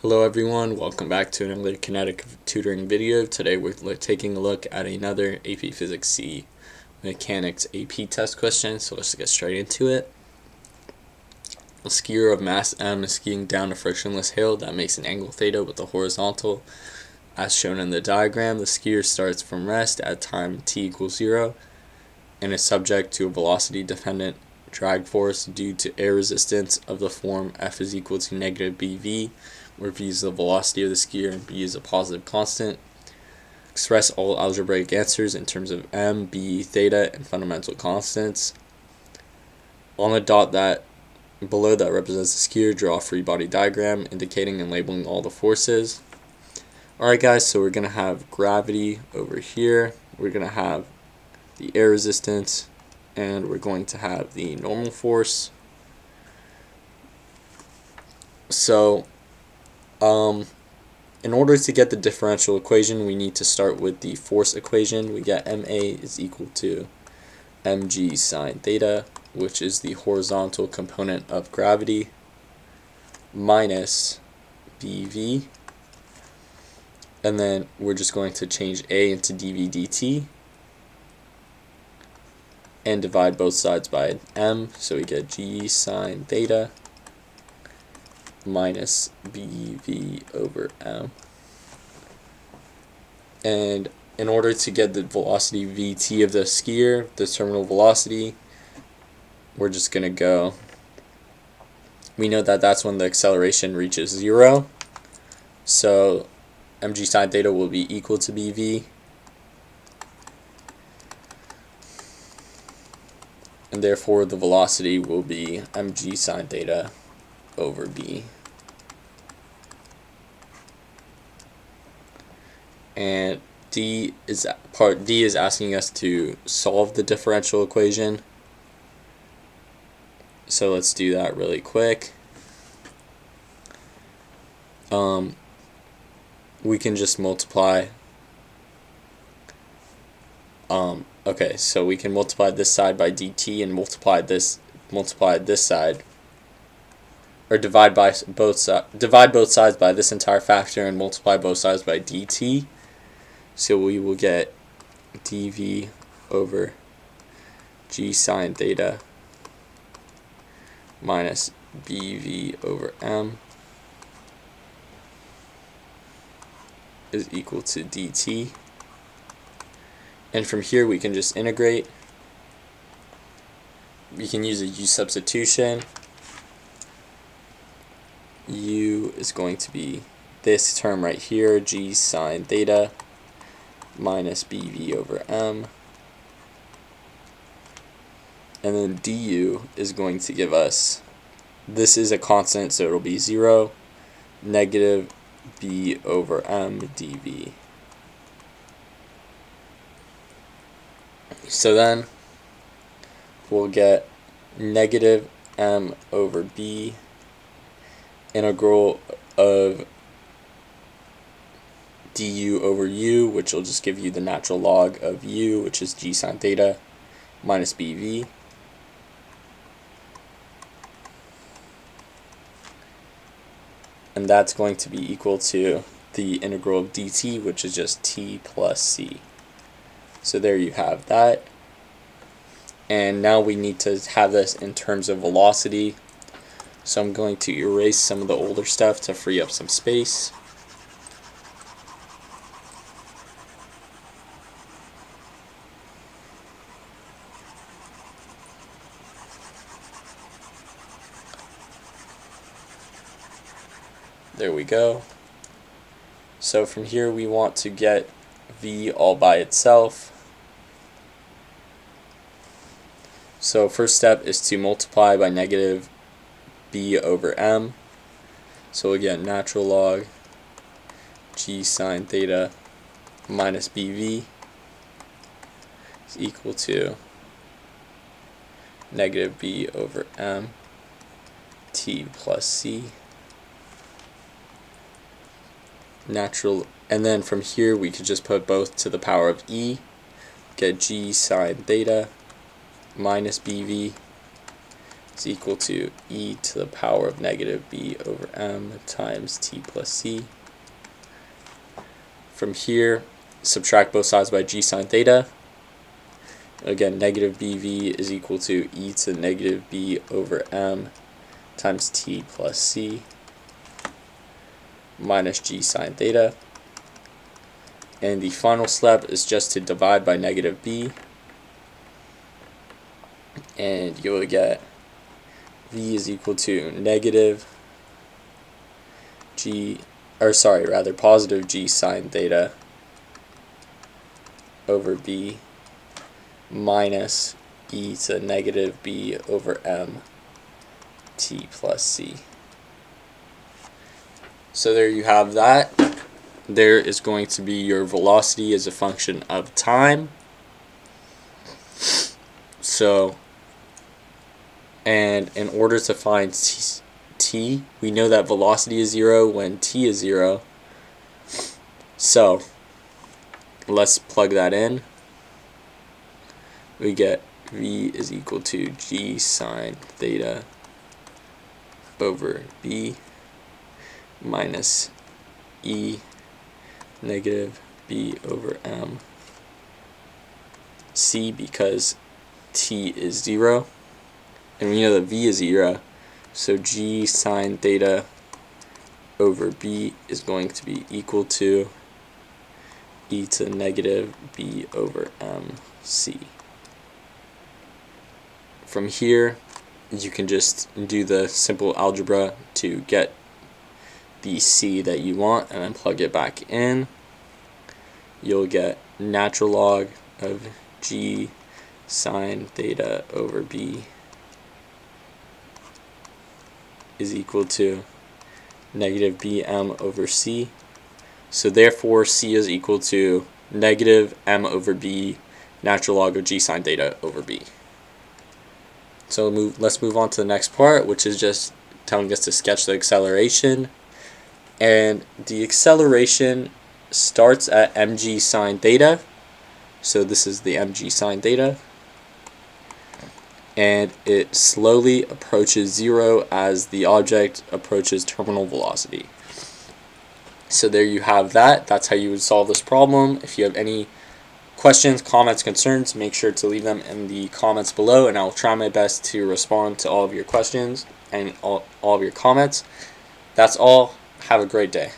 Hello everyone, welcome back to another kinetic tutoring video. Today we're taking a look at another AP Physics C Mechanics AP test question, so let's get straight into it. A skier of mass m is skiing down a frictionless hill that makes an angle theta with the horizontal. As shown in the diagram, the skier starts from rest at time t equals 0 and is subject to a velocity-dependent drag force due to air resistance of the form F is equal to negative bv, where v is the velocity of the skier and b is a positive constant. Express all algebraic answers in terms of m, b, theta, and fundamental constants. On the dot that below that represents the skier, draw a free body diagram indicating and labeling all the forces. Alright guys, so we're going to have gravity over here, we're going to have the air resistance, and we're going to have the normal force. So in order to get the differential equation, we need to start with the force equation. We get ma is equal to mg sine theta, which is the horizontal component of gravity, minus bv, and then we're just going to change a into dv dt and divide both sides by m, so we get g sine theta minus bv over m. And in order to get the velocity vt of the skier, the terminal velocity, we're just going to go, we know that that's when the acceleration reaches 0, so mg sine theta will be equal to bv, and therefore the velocity will be mg sine theta over b. And D is asking us to solve the differential equation. So let's do that really quick. We can just multiply. Okay, so we can multiply this side by dt and multiply this side, or divide both sides by this entire factor and multiply both sides by dt. So we will get dv over g sine theta minus bv over m is equal to dt. And from here we can just integrate. We can use a u substitution. U is going to be this term right here, g sine theta minus bv over m, and then du is going to give us, this is a constant, so it'll be 0, negative b over m dv. So then we'll get negative m over b integral of du over u, which will just give you the natural log of u, which is g sine theta minus bv. And that's going to be equal to the integral of dt, which is just t plus c. So there you have that. And now we need to have this in terms of velocity. So I'm going to erase some of the older stuff to free up some space. There we go. So from here we want to get v all by itself. So first step is to multiply by negative b over m. So again, natural log g sine theta minus bv is equal to negative b over m t plus c. Natural, and then from here we could just put both to the power of e, get g sine theta minus bv is equal to e to the power of negative b over m times t plus c. From here, subtract both sides by g sine theta. Again, negative bv is equal to e to the negative b over m times t plus c minus g sine theta. And the final step is just to divide by negative b, and you'll get v is equal to positive g sine theta over b minus e to negative b over m t plus c. So there you have that. There is going to be your velocity as a function of time. So, and in order to find t, we know that velocity is 0 when t is 0. So, let's plug that in. We get v is equal to g sine theta over b minus e negative b over m c, because t is 0, and we know that v is 0, so g sine theta over b is going to be equal to e to negative b over m c. From here, you can just do the simple algebra to get the c that you want and then plug it back in. You'll get natural log of g sine theta over b is equal to negative bm over c. So therefore c is equal to negative m over b natural log of g sine theta over b. So let's move on to the next part, which is just telling us to sketch the acceleration. And the acceleration starts at mg sine theta. So this is the mg sine theta. And it slowly approaches 0 as the object approaches terminal velocity. So there you have that. That's how you would solve this problem. If you have any questions, comments, concerns, make sure to leave them in the comments below, and I'll try my best to respond to all of your questions and all of your comments. That's all. Have a great day.